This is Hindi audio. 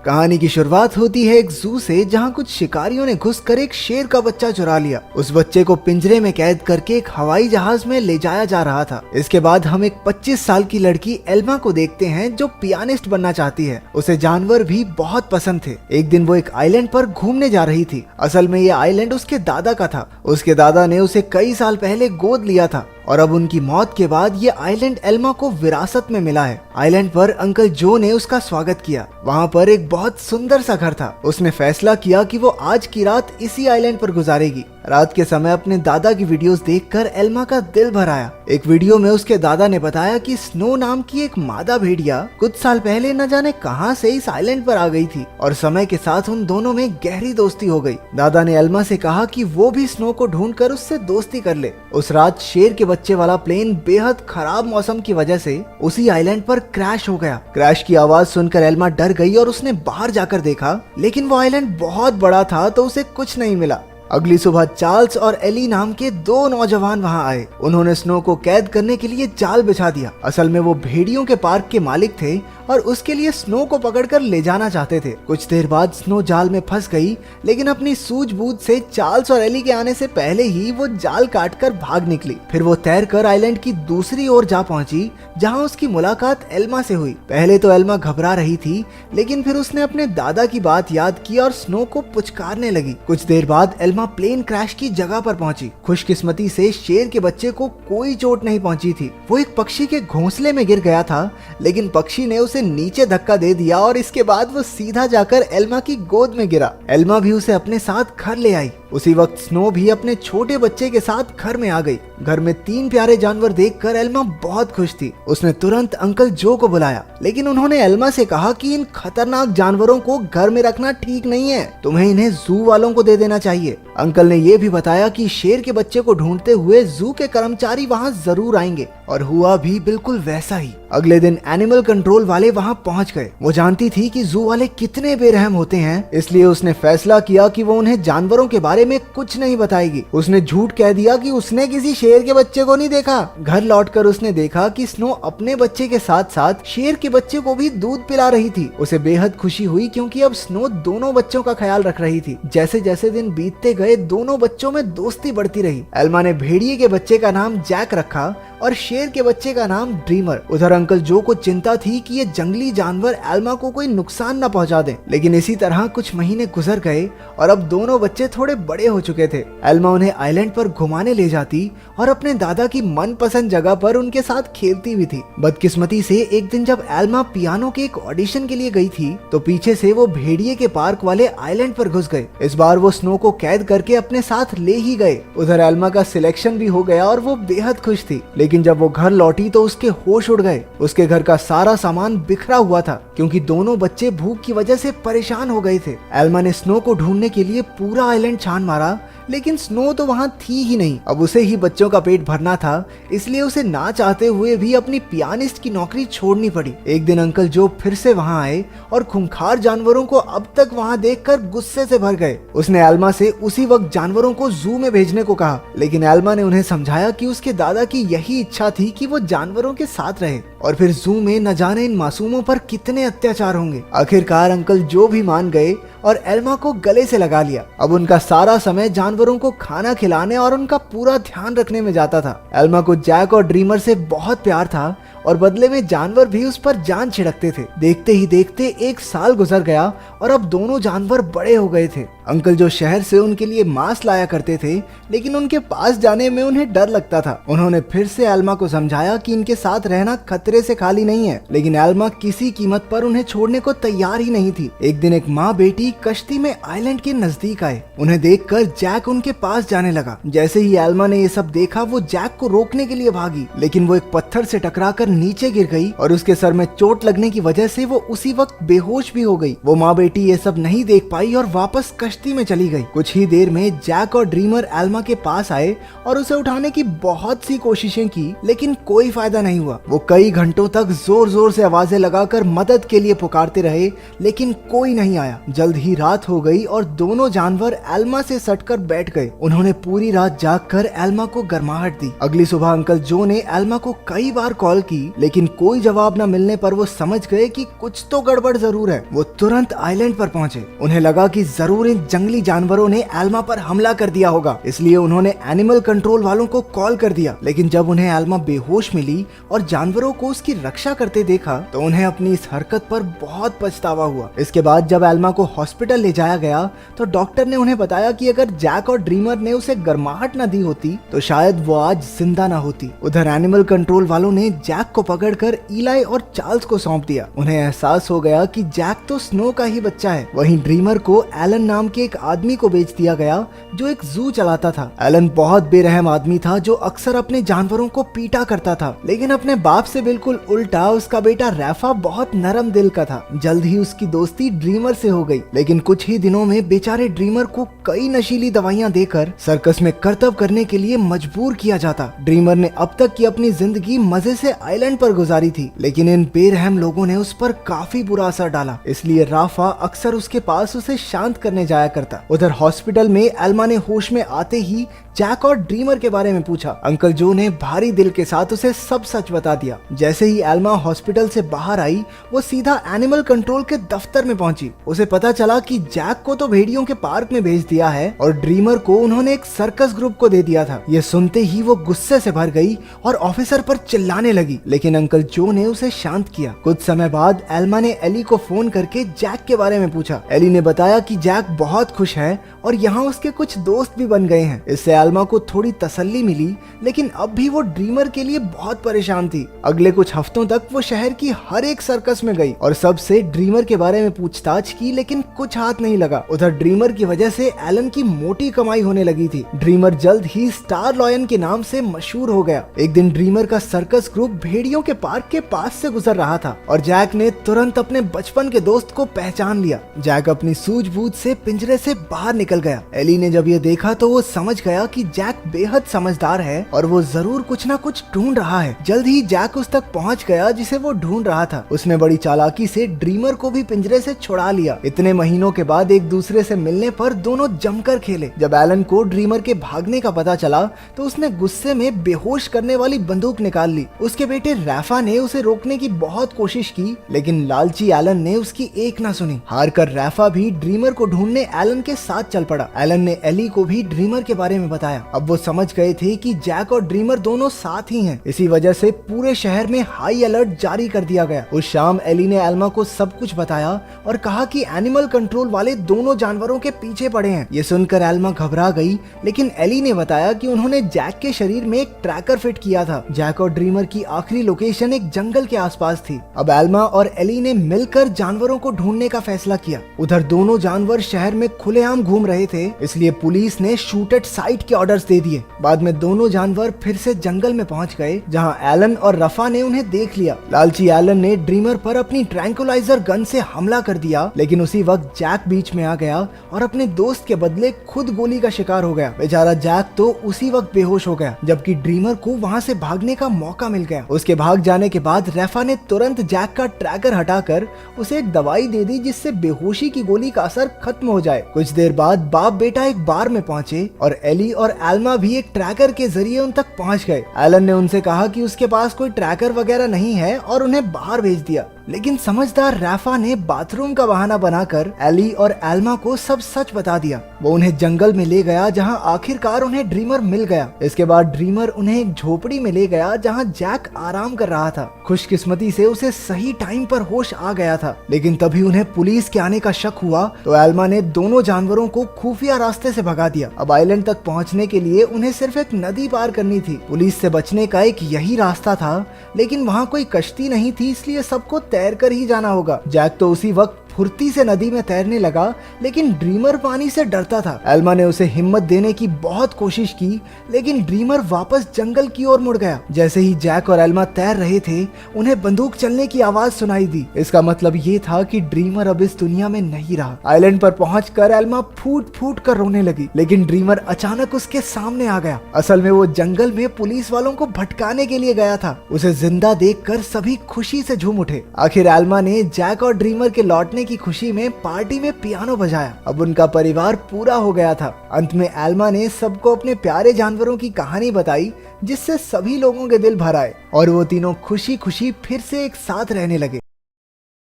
कहानी की शुरुआत होती है एक जू से, जहां कुछ शिकारियों ने घुसकर एक शेर का बच्चा चुरा लिया। उस बच्चे को पिंजरे में कैद करके एक हवाई जहाज में ले जाया जा रहा था। इसके बाद हम एक 25 साल की लड़की एल्मा को देखते हैं जो पियानिस्ट बनना चाहती है। उसे जानवर भी बहुत पसंद थे। एक दिन वो एक आइलैंड पर घूमने जा रही थी। असल में ये आइलैंड उसके दादा का था। उसके दादा ने उसे कई साल पहले गोद लिया था और अब उनकी मौत के बाद ये आइलैंड एल्मा को विरासत में मिला है। आइलैंड पर अंकल जो ने उसका स्वागत किया। वहाँ पर एक बहुत सुंदर सा घर था। उसने फैसला किया कि वो आज की रात इसी आइलैंड पर गुजारेगी। रात के समय अपने दादा की वीडियोस देखकर एल्मा का दिल भर आया। एक वीडियो में उसके दादा ने बताया कि स्नो नाम की एक मादा भेड़िया कुछ साल पहले न जाने कहां से इस आइलैंड पर आ गई थी और समय के साथ उन दोनों में गहरी दोस्ती हो गई। दादा ने एल्मा से कहा कि वो भी स्नो को ढूंढकर उससे दोस्ती कर ले। उस रात शेर के बच्चे वाला प्लेन बेहद खराब मौसम की वजह से उसी आइलैंड पर क्रैश हो गया। क्रैश की आवाज सुनकर एल्मा डर गई और उसने बाहर जाकर देखा, लेकिन वो आइलैंड बहुत बड़ा था तो उसे कुछ नहीं मिला। अगली सुबह चार्ल्स और एली नाम के दो नौजवान वहां आए। उन्होंने स्नो को कैद करने के लिए जाल बिछा दिया। असल में वो भेड़ियों के पार्क के मालिक थे और उसके लिए स्नो को पकड़कर ले जाना चाहते थे। कुछ देर बाद स्नो जाल में फंस गई, लेकिन अपनी सूझबूझ से चार्ल्स और एली के आने से पहले ही वो जाल काटकर भाग निकली। फिर वो तैरकर आइलैंड की दूसरी ओर जा पहुंची, जहां उसकी मुलाकात एल्मा से हुई। पहले तो एल्मा घबरा रही थी, लेकिन फिर उसने अपने दादा की बात याद की और स्नो को पुचकारने लगी। कुछ देर बाद एल्मा प्लेन क्रैश की जगह पर पहुंची। खुशकिस्मती से शेर के बच्चे को कोई चोट नहीं पहुंची थी। वो एक पक्षी के घोंसले में गिर गया था, लेकिन पक्षी ने उसे नीचे धक्का दे दिया और इसके बाद वो सीधा जाकर एल्मा की गोद में गिरा। एल्मा भी उसे अपने साथ घर ले आई। उसी वक्त स्नो भी अपने छोटे बच्चे के साथ घर में आ गई। घर में 3 प्यारे जानवर देखकर एल्मा बहुत खुश थी। उसने तुरंत अंकल जो को बुलाया, लेकिन उन्होंने एल्मा से कहा कि इन खतरनाक जानवरों को घर में रखना ठीक नहीं है, तुम्हें इन्हें जू वालों को दे देना चाहिए। अंकल ने ये भी बताया कि शेर के बच्चे को ढूंढते हुए जू के कर्मचारी वहाँ जरूर आएंगे, और हुआ भी बिल्कुल वैसा ही। अगले दिन एनिमल कंट्रोल वाले वहाँ पहुँच गए। वो जानती थी कि जू वाले कितने बेरहम होते हैं, इसलिए उसने फैसला किया कि वो उन्हें जानवरों के बारे में कुछ नहीं बताएगी। उसने झूठ कह दिया कि उसने किसी शेर के बच्चे को नहीं देखा। घर लौटकर उसने देखा कि स्नो अपने बच्चे के साथ साथ शेर के बच्चे को भी दूध पिला रही थी। उसे बेहद खुशी हुई क्योंकि अब स्नो दोनों बच्चों का ख्याल रख रही थी। जैसे जैसे दिन बीतते गए दोनों बच्चों में दोस्ती बढ़ती रही। एल्मा ने भेड़िए के बच्चे का नाम जैक रखा और शेर के बच्चे का नाम ड्रीमर। उधर अंकल जो को चिंता थी कि ये जंगली जानवर एल्मा को कोई नुकसान न पहुंचा दें, लेकिन इसी तरह कुछ महीने गुजर गए और अब दोनों बच्चे थोड़े बड़े हो चुके थे। एल्मा उन्हें आइलैंड पर घुमाने ले जाती और अपने दादा की मनपसंद जगह पर उनके साथ खेलती भी थी। बदकिस्मती से एक दिन जब एल्मा पियानो के एक ऑडिशन के लिए गई थी, तो पीछे से वो भेड़िए के पार्क वाले आइलैंड पर घुस गए। इस बार वो स्नो को कैद करके अपने साथ ले ही गए। उधर एल्मा का सिलेक्शन भी हो गया और वो बेहद खुश थी, लेकिन जब वो घर लौटी तो उसके होश उड़ गए। उसके घर का सारा सामान बिखरा हुआ था क्योंकि दोनों बच्चे भूख की वजह से परेशान हो गए थे। एल्मा ने स्नो को ढूंढने के लिए पूरा आइलैंड छान मारा, लेकिन स्नो तो वहाँ थी ही नहीं। अब उसे ही बच्चों का पेट भरना था, इसलिए उसे ना चाहते हुए भी अपनी पियानिस्ट की नौकरी छोड़नी पड़ी। एक दिन अंकल जो फिर से वहाँ आए और खूंखार जानवरों को अब तक वहाँ देखकर गुस्से से भर गए। उसने एल्मा से उसी वक्त जानवरों को जू में भेजने को कहा, लेकिन एल्मा ने उन्हें समझाया कि उसके दादा की यही इच्छा थी कि वो जानवरों के साथ रहे और फिर जू में न जाने इन मासूमों पर कितने अत्याचार होंगे। आखिरकार अंकल जो भी मान गए और एल्मा को गले से लगा लिया। अब उनका सारा समय जानवरों को खाना खिलाने और उनका पूरा ध्यान रखने में जाता था। एल्मा को जैक और ड्रीमर से बहुत प्यार था और बदले में जानवर भी उस पर जान छिड़कते थे। देखते ही देखते 1 साल गुजर गया और अब दोनों जानवर बड़े हो गए थे। अंकल जो शहर से उनके लिए मांस लाया करते थे, लेकिन उनके पास जाने में उन्हें डर लगता था। उन्होंने फिर से एल्मा को समझाया कि इनके साथ रहना खतरे से खाली नहीं है, लेकिन एल्मा किसी कीमत पर उन्हें छोड़ने को तैयार ही नहीं थी। एक दिन एक माँ बेटी कश्ती में आइलैंड के नजदीक आए। उन्हें देखकर जैक उनके पास जाने लगा। जैसे ही एल्मा ने ये सब देखा, वो जैक को रोकने के लिए भागी, लेकिन वो एक पत्थर से टकराकर नीचे गिर गई और उसके सर में चोट लगने की वजह से वो उसी वक्त बेहोश भी हो गई। वो माँ बेटी ये सब नहीं देख पाई और वापस कश्ती में चली गई। कुछ ही देर में जैक और ड्रीमर एल्मा के पास आए और उसे उठाने की बहुत सी कोशिशें की, लेकिन कोई फायदा नहीं हुआ। वो कई घंटों तक जोर जोर से आवाजें लगाकर मदद के लिए पुकारते रहे, लेकिन कोई नहीं आया। जल्द ही रात हो गई और दोनों जानवर एल्मा से सटकर बैठ गए। उन्होंने पूरी रात जागकर एल्मा को गर्माहट दी। अगली सुबह अंकल जो ने एल्मा को कई बार कॉल की, लेकिन कोई जवाब न मिलने पर वो समझ गए कि कुछ तो गड़बड़ जरूर है। वो तुरंत आइलैंड पर पहुंचे। उन्हें लगा कि जरूर इन जंगली जानवरों ने एल्मा पर हमला कर दिया होगा, इसलिए उन्होंने एनिमल कंट्रोल वालों को कॉल कर दिया। लेकिन जब उन्हें एल्मा बेहोश मिली और जानवरों को उसकी रक्षा करते देखा तो उन्हें अपनी इस हरकत पर बहुत पछतावा हुआ। इसके बाद जब एल्मा को हॉस्पिटल ले जाया गया तो डॉक्टर ने उन्हें बताया कि अगर जैक और ड्रीमर ने उसे गर्माहट न दी होती तो शायद वो आज जिंदा न होती। उधर एनिमल कंट्रोल वालों ने जैक को पकड़कर इलाई और चार्ल्स को सौंप दिया। उन्हें एहसास हो गया कि जैक तो स्नो का ही बच्चा है। वहीं ड्रीमर को एलन नाम के एक आदमी को बेच दिया गया जो एक जू चलाता था। एलन बहुत बेरहम आदमी था जो अक्सर अपने जानवरों को पीटा करता था, लेकिन अपने बाप से बिल्कुल उल्टा उसका बेटा रैफा बहुत नरम दिल का था। जल्द ही उसकी दोस्ती ड्रीमर से हो गई, लेकिन कुछ ही दिनों में बेचारे ड्रीमर को कई नशीली दवाइयां देकर सर्कस में करतब करने के लिए मजबूर किया जाता। ड्रीमर ने अब तक की अपनी जिंदगी मजे से आइलैंड पर गुजारी थी, लेकिन इन बेरहम लोगों ने उस पर काफी बुरा असर डाला। इसलिए राफा अक्सर उसके पास उसे शांत करने जाया करता। उधर हॉस्पिटल में एल्मा ने होश में आते ही जैक और ड्रीमर के बारे में पूछा। अंकल जो ने भारी दिल के साथ उसे सब सच बता दिया। जैसे ही एल्मा हॉस्पिटल से बाहर आई वो सीधा एनिमल कंट्रोल के दफ्तर में पहुंची। उसे पता चला कि जैक को तो भेड़ियों के पार्क में भेज दिया है और ड्रीमर को उन्होंने एक सर्कस ग्रुप को दे दिया था। ये सुनते ही वो गुस्से से भर गई और ऑफिसर पर चिल्लाने लगी, लेकिन अंकल जो ने उसे शांत किया। कुछ समय बाद एल्मा ने एली को फोन करके जैक के बारे में पूछा। एली ने बताया कि जैक बहुत खुश है और यहाँ उसके कुछ दोस्त भी बन गए हैं। इससे एल्मा को थोड़ी तसल्ली मिली, लेकिन अब भी वो ड्रीमर के लिए बहुत परेशान थी। अगले कुछ हफ्तों तक वो शहर की हर एक सर्कस में गई और सबसे ड्रीमर के बारे में पूछताछ की, लेकिन कुछ हाथ नहीं लगा। उधर ड्रीमर की वजह से एलन की मोटी कमाई होने लगी थी। ड्रीमर जल्द ही स्टार लॉयन के नाम से मशहूर हो गया। एक दिन ड्रीमर का सर्कस ग्रुप भेड़ियों के पार्क के पास से गुजर रहा था और जैक ने तुरंत अपने बचपन के दोस्त को पहचान लिया। जैक अपनी सूझबूझ से पिंजरे से बाहर निकल गया। एली ने जब ये देखा तो वो समझ गया कि जैक बेहद समझदार है और वो जरूर कुछ ना कुछ ढूंढ रहा है। जल्द ही जैक उस तक पहुंच गया जिसे वो ढूंढ रहा था। उसने बड़ी चालाकी से ड्रीमर को भी पिंजरे से छुड़ा लिया। इतने महीनों के बाद एक दूसरे से मिलने पर दोनों जमकर खेले। जब एलन को ड्रीमर के भागने का पता चला तो उसने गुस्से में बेहोश करने वाली बंदूक निकाल ली। उसके बेटे रैफा ने उसे रोकने की बहुत कोशिश की, लेकिन लालची एलन ने उसकी एक ना सुनी। हार कर रैफा भी ड्रीमर को ढूंढने एलन के साथ चल पड़ा। एलन ने एली को भी ड्रीमर के बारे में बताया। अब वो समझ गए थे कि जैक और ड्रीमर दोनों साथ ही हैं। इसी वजह से पूरे शहर में हाई अलर्ट जारी कर दिया गया। उस शाम एली ने एल्मा को सब कुछ बताया और कहा कि एनिमल कंट्रोल वाले दोनों जानवरों के पीछे पड़े हैं। ये सुनकर एल्मा घबरा गई, लेकिन एली ने बताया कि उन्होंने जैक के शरीर में एक ट्रैकर फिट किया था। जैक और ड्रीमर की आखिरी लोकेशन एक जंगल के आसपास थी। अब एल्मा और एली ने मिलकर जानवरों को ढूंढने का फैसला किया। उधर दोनों जानवर शहर में खुलेआम घूम रहे थे, इसलिए पुलिस ने शूट एट साइट के ऑर्डर्स दे दिए। बाद में दोनों जानवर फिर से जंगल में पहुंच गए, जहां एलन और रफा ने उन्हें देख लिया। लालची एलन ने ड्रीमर पर अपनी ट्रैंकुलाइजर गन से हमला कर दिया, लेकिन उसी वक्त जैक बीच में आ गया और अपने दोस्त के बदले खुद गोली का शिकार हो गया। बेचारा जैक तो उसी वक्त बेहोश हो गया, जबकि ड्रीमर को वहां से भागने का मौका मिल गया। उसके भाग जाने के बाद रफा ने तुरंत जैक का ट्रैकर हटाकर उसे एक दवाई दे दी, जिससे बेहोशी की गोली का असर खत्म हो जाए। कुछ देर बाद बाप बेटा एक बार में पहुंचे और एली और एल्मा भी एक ट्रैकर के जरिए उन तक पहुंच गए। एलन ने उनसे कहा कि उसके पास कोई ट्रैकर वगैरह नहीं है और उन्हें बाहर भेज दिया, लेकिन समझदार रैफा ने बाथरूम का बहाना बनाकर एली और एल्मा को सब सच बता दिया। वो उन्हें जंगल में ले गया, जहां आखिरकार उन्हें ड्रीमर मिल गया। इसके बाद ड्रीमर उन्हें एक झोपड़ी में ले गया, जहां जैक आराम कर रहा था। खुशकिस्मती से उसे सही टाइम पर होश आ गया था, लेकिन तभी उन्हें पुलिस के आने का शक हुआ तो एल्मा ने दोनों जानवरों को खुफिया रास्ते से भगा दिया। अब आइलैंड तक पहुंचने के लिए उन्हें सिर्फ एक नदी पार करनी थी। पुलिस से बचने का एक यही रास्ता था, लेकिन वहाँ कोई कश्ती नहीं थी, इसलिए सबको तैर कर ही जाना होगा। जैक तो उसी वक्त फुर्ती से नदी में तैरने लगा, लेकिन ड्रीमर पानी से डरता था। एल्मा ने उसे हिम्मत देने की बहुत कोशिश की, लेकिन ड्रीमर वापस जंगल की ओर मुड़ गया। जैसे ही जैक और एल्मा तैर रहे थे, उन्हें बंदूक चलने की आवाज सुनाई दी। इसका मतलब ये था कि ड्रीमर अब इस दुनिया में नहीं रहा। आइलैंड पर पहुंचकर एल्मा फूट फूट कर रोने लगी, लेकिन ड्रीमर अचानक उसके सामने आ गया। असल में वो जंगल में पुलिस वालों को भटकाने के लिए गया था। उसे जिंदा देखकर सभी खुशी से झूम उठे। आखिर एल्मा ने जैक और ड्रीमर के लौटने की खुशी में पार्टी में पियानो बजाया। अब उनका परिवार पूरा हो गया था। अंत में एल्मा ने सबको अपने प्यारे जानवरों की कहानी बताई, जिससे सभी लोगों के दिल भर आए और वो तीनों खुशी खुशी फिर से एक साथ रहने लगे।